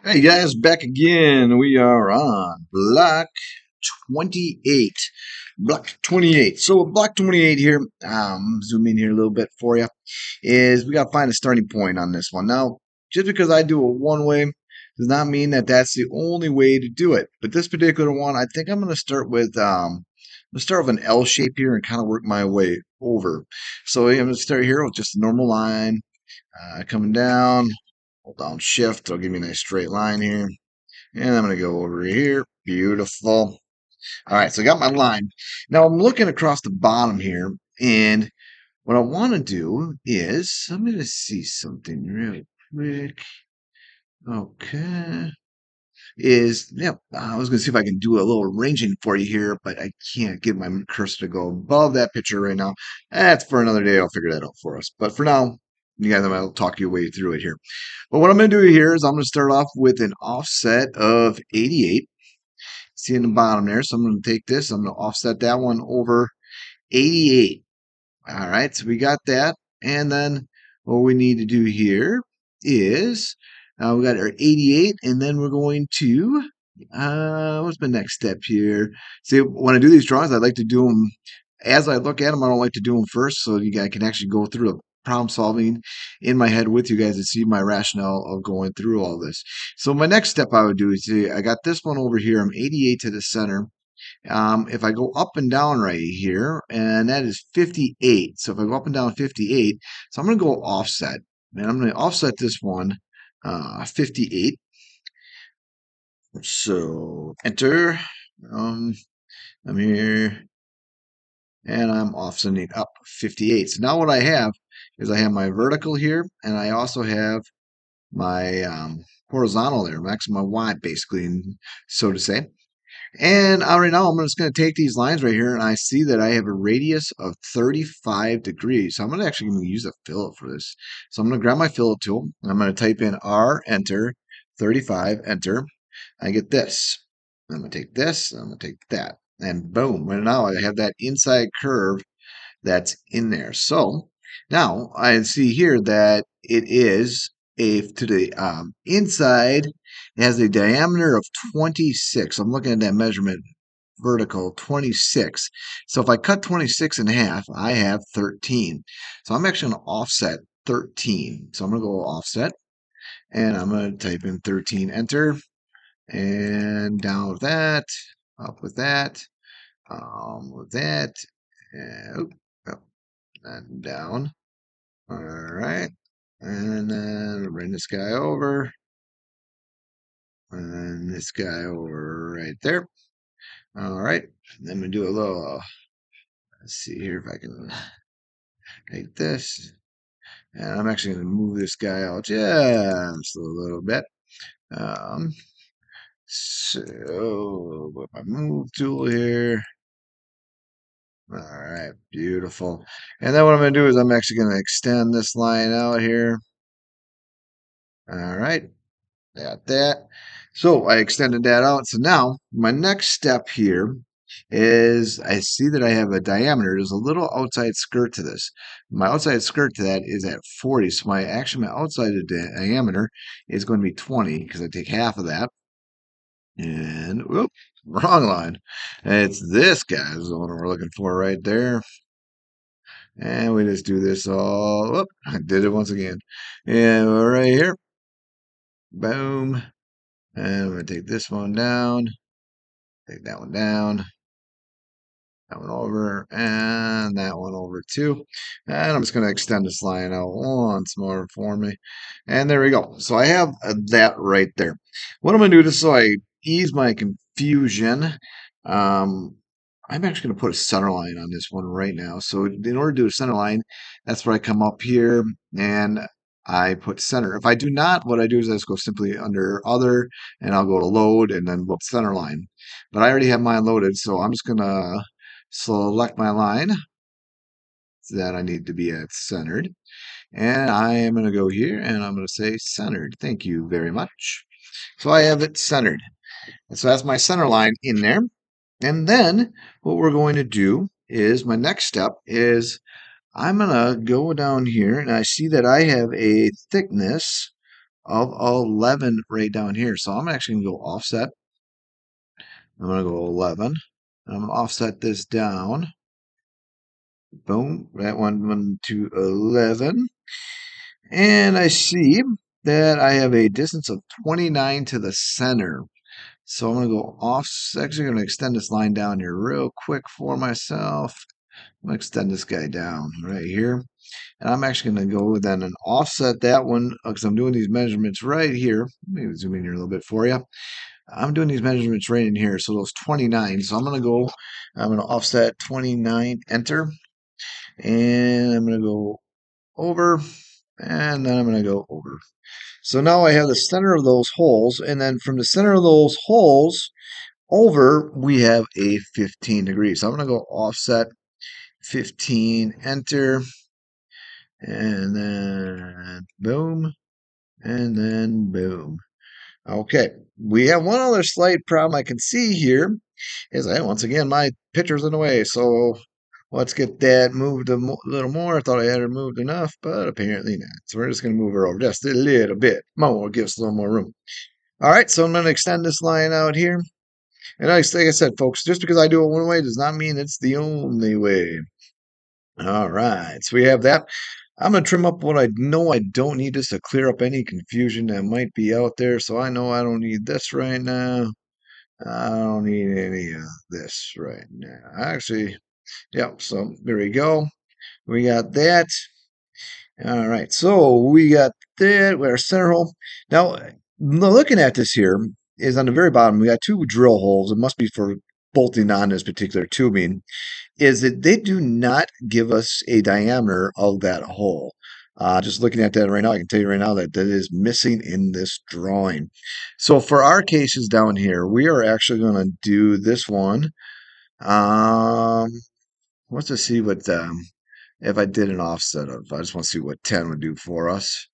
Hey guys, back again. We are on block 28. Block 28. So block 28 here, zoom in here a little bit for you, is we got to find a starting point on this one. Now, just because I do it one way does not mean that that's the only way to do it. But this particular one, I think I'm going to start with, let's start with an L shape here and kind of work my way over. So I'm going to start here with just a normal line, coming down. Hold down shift, it'll give me a nice straight line here. And I'm going to go over here. Beautiful. All right, so I got my line. Now I'm looking across the bottom here, and what I want to do is, I'm going to see something real quick. Okay. I was going to see if I can do a little arranging for you here, but I can't get my cursor to go above that picture right now. That's for another day. I'll figure that out for us. But for now, you guys, I'm going to talk your way through it here. But what I'm going to do here is I'm going to start off with an offset of 88. See in the bottom there. So I'm going to take this. I'm going to offset that one over 88. All right. So we got that. And then what we need to do here is we got our 88. And then we're going to, what's my next step here? See, when I do these drawings, I like to do them as I look at them. I don't like to do them first. So you guys can actually go through the problem solving in my head with you guys to see my rationale of going through all this. So my next step I would do is see, I got this one over here. I'm 88 to the center. If I go up and down right here, and that is 58. So if I go up and down 58, so I'm going to go offset. And I'm going to offset this one 58. So enter. I'm here. And I'm offsetting up 58. So now what I have is I have my vertical here, and I also have my horizontal there, maximum my Y basically, so to say. And right now I'm just going to take these lines right here, and I see that I have a radius of 35 degrees. So I'm actually going to use a fillet for this. So I'm going to grab my fillet tool, and I'm going to type in R, enter, 35, enter. I get this. I'm going to take this, I'm going to take that. And boom, and now I have that inside curve that's in there. So now I see here that it is to the inside, it has a diameter of 26. I'm looking at that measurement vertical 26. So if I cut 26 in half, I have 13. So I'm actually going to offset 13. So I'm going to go offset, and I'm going to type in 13, enter, and down with that, up with that, and, and down. All right. And then bring this guy over. And this guy over right there. All right. Then we do a little, let's see here if I can take this. And I'm actually going to move this guy out just a little bit. So with my move tool here. All right, beautiful. And then what I'm going to do is I'm actually going to extend this line out here. All right, got that. So I extended that out. So now my next step here is I see that I have a diameter. There's a little outside skirt to this. My outside skirt to that is at 40. So my outside diameter is going to be 20 because I take half of that. And whoop, wrong line. It's this guy is the one we're looking for right there. And we just do this all. Whoop, I did it once again. And we're right here. Boom. And I'm going to take this one down. Take that one down. That one over. And that one over too. And I'm just going to extend this line out once more for me. And there we go. So I have that right there. What I'm going to do just so I ease my confusion, I'm actually going to put a center line on this one right now. So in order to do a center line, that's where I come up here and I put center. If I do not, what I do is I just go simply under other, and I'll go to load and then look center line. But I already have mine loaded, so I'm just going to select my line that I need to be at centered. And I am going to go here and I'm going to say centered. Thank you very much. So I have it centered. And so that's my center line in there. And then what we're going to do is my next step is I'm going to go down here and I see that I have a thickness of 11 right down here. So I'm actually going to go offset. I'm going to go 11. I'm going to offset this down. Boom. That one went to 11. And I see that I have a distance of 29 to the center. So I'm going to go off. Actually, going to extend this line down here real quick for myself. I'm going to extend this guy down right here. And I'm actually going to go then and offset that one because I'm doing these measurements right here. Let me zoom in here a little bit for you. I'm doing these measurements right in here. So those 29. So I'm going to offset 29, enter. And I'm going to go over. And then I'm going to go over. So now I have the center of those holes. And then from the center of those holes over, we have a 15 degrees. So I'm going to go offset 15, enter. And then boom. And then boom. Okay, we have one other slight problem I can see here is that once again my picture's in the way. So let's get that moved a little more. I thought I had her moved enough, but apparently not. So we're just going to move her over just a little bit more, give us a little more room. All right, so I'm going to extend this line out here. And like I said, folks, just because I do it one way does not mean it's the only way. All right, so we have that. I'm going to trim up what I know I don't need just to clear up any confusion that might be out there. So I know I don't need this right now. I don't need any of this right now. Actually, yep, so there we go. We got that. All right, so we got that with our center hole. Now, looking at this here is on the very bottom, we got two drill holes. It must be for bolting on this particular tubing. Is that they do not give us a diameter of that hole. Just looking at that right now, I can tell you right now that that is missing in this drawing. So for our cases down here, we are actually going to do this one. Let's just see what if I did an offset of. I just want to see what 10 would do for us.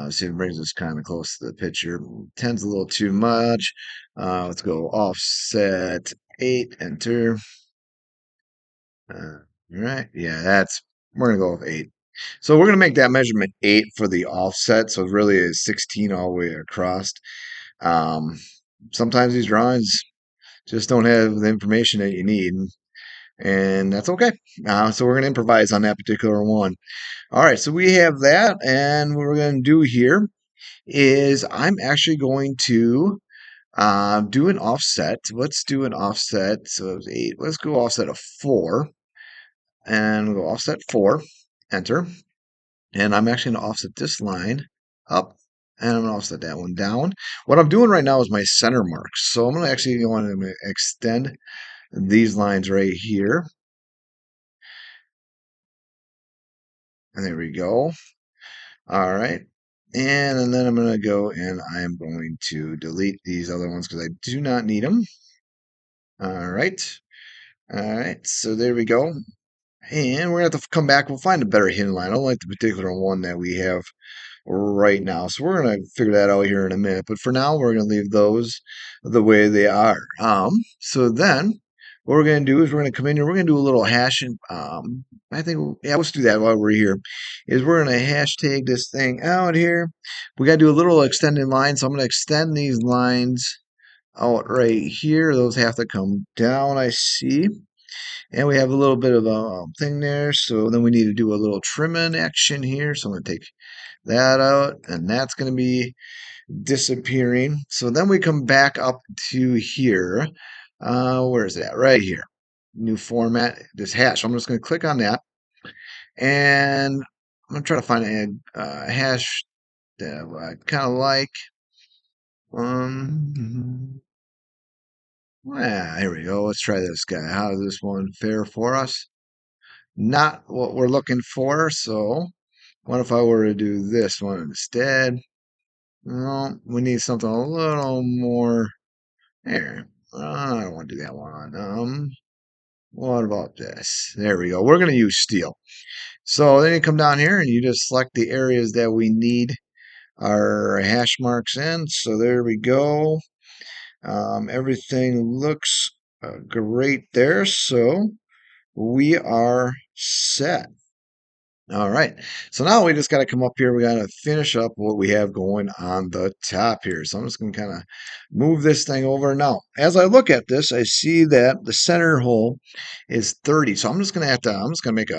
See, it brings us kind of close to the picture. 10's a little too much. Let's go offset 8, enter. Right. Yeah, we're going to go with 8. So we're going to make that measurement 8 for the offset. So it really is 16 all the way across. Um, Sometimes these drawings just don't have the information that you need, and that's okay. So we're going to improvise on that particular one. All right, so we have that, and what we're going to do here is I'm actually going to do an offset. Let's do an offset. So it was 8. Let's go offset of 4. And we'll go offset 4, enter. And I'm actually going to offset this line up, and I'm going to offset that one down. What I'm doing right now is my center marks. So I'm going to actually want to extend these lines right here. And there we go. All right. And then I'm going to go and I'm going to delete these other ones because I do not need them. All right. All right. So there we go. And we're going to have to come back. We'll find a better hidden line. I don't like the particular one that we have right now. So we're going to figure that out here in a minute. But for now, we're going to leave those the way they are. So then what we're going to do is we're going to come in here. We're going to do a little hashing. I think, yeah, let's do that while we're here. Is we're going to hashtag this thing out here. We got to do a little extending line. So I'm going to extend these lines out right here. Those have to come down, I see. And we have a little bit of a thing there. So then we need to do a little trimming action here. So I'm going to take that out, and that's going to be disappearing. So then we come back up to here. Where is that? Right here. New format, this hash. So I'm just going to click on that, and I'm going to try to find a hash that I kind of like. Here we go. Let's try this guy. How does this one fare for us? Not what we're looking for. So what if I were to do this one instead? No, we need something a little more. There. I don't want to do that one. What about this? There we go. We're going to use steel. So then you come down here and you just select the areas that we need our hash marks in. So there we go. Everything looks great there. So we are set. All right. So now we just got to come up here. We got to finish up what we have going on the top here. So I'm just going to kind of move this thing over. Now, as I look at this, I see that the center hole is 30. So I'm just going to make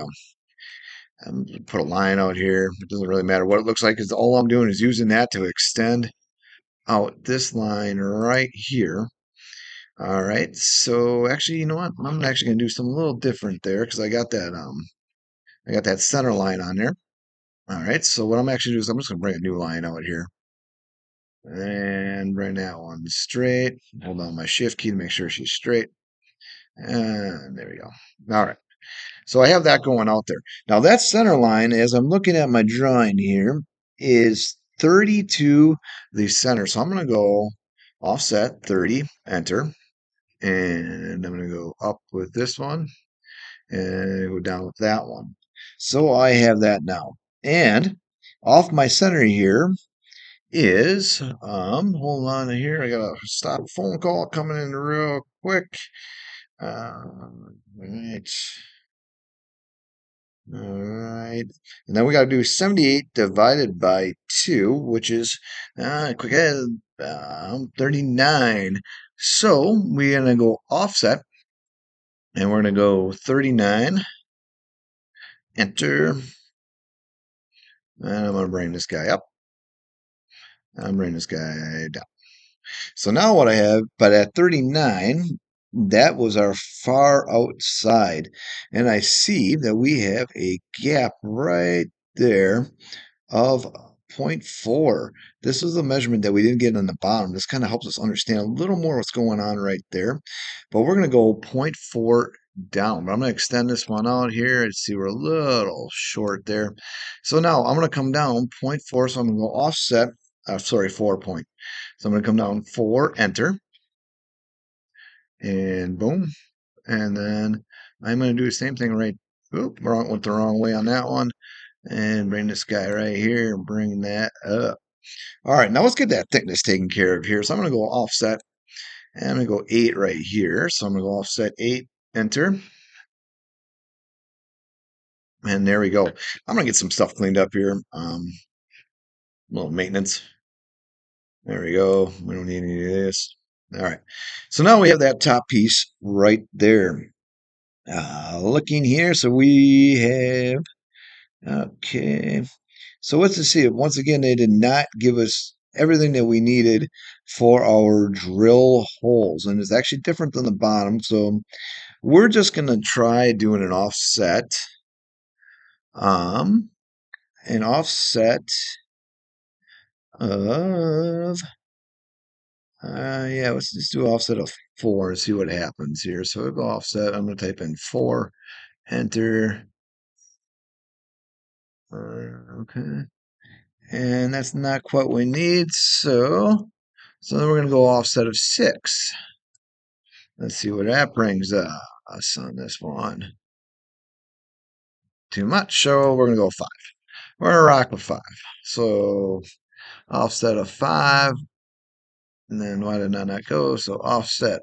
put a line out here. It doesn't really matter what it looks like because all I'm doing is using that to extend out this line right here. All right. So actually, you know what? I'm actually going to do something a little different there because I got that center line on there. All right, so what I'm actually doing is I'm just gonna bring a new line out here and bring that one straight. Hold on my shift key to make sure she's straight. And there we go. All right, so I have that going out there. Now that center line, as I'm looking at my drawing here, is 30 to the center. So I'm gonna go offset 30, enter, and I'm gonna go up with this one and go down with that one. So I have that now. And off my center here is hold on here. I gotta stop a phone call coming in real quick. Right. All right. And then we gotta do 78 divided by 2, which is quick 39. So we're gonna go offset and we're gonna go 39, enter, and I'm gonna bring this guy up. I'm bringing this guy down. So now what I have, but at 39, that was our far outside. And I see that we have a gap right there of zero point 0.4. This is a measurement that we didn't get on the bottom. This kind of helps us understand a little more what's going on right there. But we're going to go 0.4 down. But I'm going to extend this one out here and see we're a little short there. So now I'm going to come down 0.4. So I'm going to go offset, sorry, 4 point. So I'm going to come down 4, enter, and boom. And then I'm going to do the same thing right. Oop, went the wrong way on that one. And bring this guy right here and bring that up. All right, now let's get that thickness taken care of here. So I'm going to go offset, and I'm going to go 8 right here. So I'm going to go offset 8, enter. And there we go. I'm going to get some stuff cleaned up here. A little maintenance. There we go. We don't need any of this. All right. So now we have that top piece right there. Looking here, so we have, okay. So let's just see. Once again, they did not give us everything that we needed for our drill holes. And it's actually different than the bottom. So we're just going to try doing um, an offset of, yeah, let's just do offset of 4 and see what happens here. So we'll go offset. I'm going to type in 4, enter. Okay. And that's not quite what we need. So then we're going to go offset of 6. Let's see what that brings us on this one. Too much, so we're going to go 5. We're going to rock with 5. So offset of 5. And then why did I not go? So offset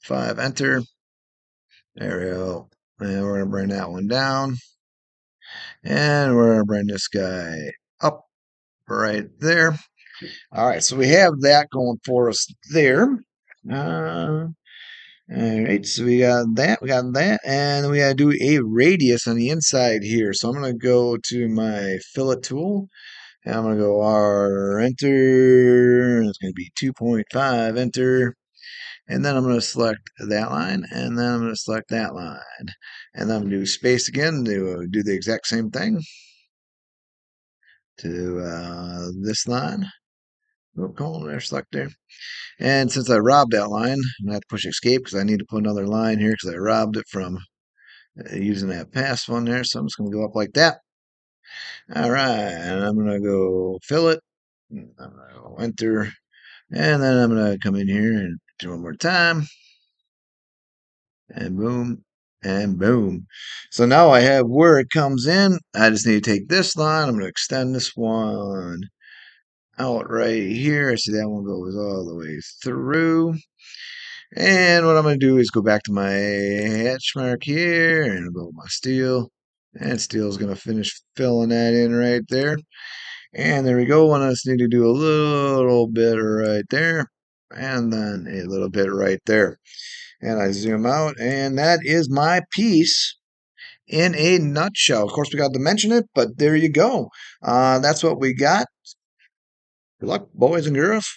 5, enter. There we go. And we're going to bring that one down. And we're going to bring this guy up right there. All right, so we have that going for us there. All right, so we got that, and we gotta do a radius on the inside here. So I'm gonna go to my fillet tool, and I'm gonna go R, enter. It's gonna be 2.5, enter. And then I'm gonna select that line, and then I'm gonna select that line. And then I'm gonna do space again to do the exact same thing to this line. Oh, come on there, select there. And since I robbed that line, I'm gonna have to push escape because I need to put another line here because I robbed it from using that past one there. So I'm just gonna go up like that. All right, and I'm gonna go fill it. I'm gonna go enter, and then I'm gonna come in here and do one more time, and boom, and boom. So now I have where it comes in. I just need to take this line. I'm gonna extend this one out right here. I see that one goes all the way through. And what I'm going to do is go back to my hatch mark here and go with my steel. And Steel's going to finish filling that in right there. And there we go. And I just need to do a little bit right there. And then a little bit right there. And I zoom out. And that is my piece in a nutshell. Of course, we got to mention it, but there you go. That's what we got. Good luck, boys and girls.